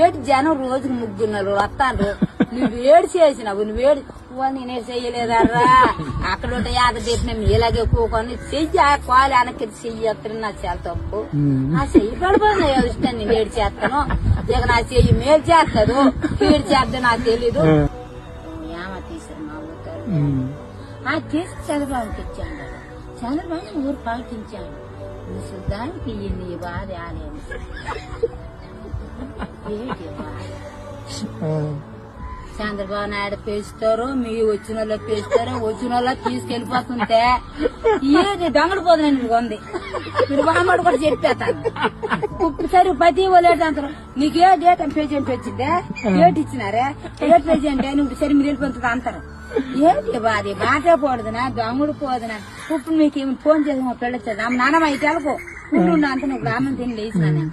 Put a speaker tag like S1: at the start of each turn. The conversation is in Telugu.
S1: ఏడు జనం రోజుకు ముగ్గురు వస్తాను. నువ్వు ఏడు చేసినావు, నువ్వేడు నేనే చెయ్యలేదా అక్కడ యాద పెట్టిన ఇలాగే కూకొని చెయ్యి కాలు వెనక్కి చెయ్యి ఎత్తను నా చాలా తప్పు. ఆ చెయ్యి పడిపోయింది ఇష్టం, నేను ఏడు చేస్తాను. ఇక నా చెయ్యి మేలు చేస్తాడు, ఏడు చేద్దా నాకు తెలీదు. ఏమ తీసారు మా ఊరు తీసి చంద్రబాబుకి ఇచ్చాడు. చంద్రబాబు ఊరు పాటించాడు. దానికి నీ బాధ ఆలేదు. చంద్రబాబు నాయుడు పేస్తారు, మీ వచ్చిన వాళ్ళు పేస్తారు, వచ్చిన వాళ్ళ తీసుకెళ్లిపోతుంటే ఏది దొంగడిపోతుంది ఉంది. మీరు బామ్మడు కూడా చెప్పేస్తాను. సరే ప్రతి వాళ్ళు అంటారు నీకు ఏ డేట్ పేజెంట్ వచ్చిందే, డేట్ ఇచ్చినారే, డేట్ పేజెంట్ నువ్వు సరే మీరు వెళ్ళిపోతుంది అంటారు. ఏంటి బాధ బాటే పోడుదునా దొంగడు పోదునా. ఇప్పుడు మీకు ఏమి ఫోన్ చేసి మా పిల్లలు నాన్నమ్మ ఇటు వెళ్ళకు అంత నువ్వు గ్రామం తిని లేచినాను.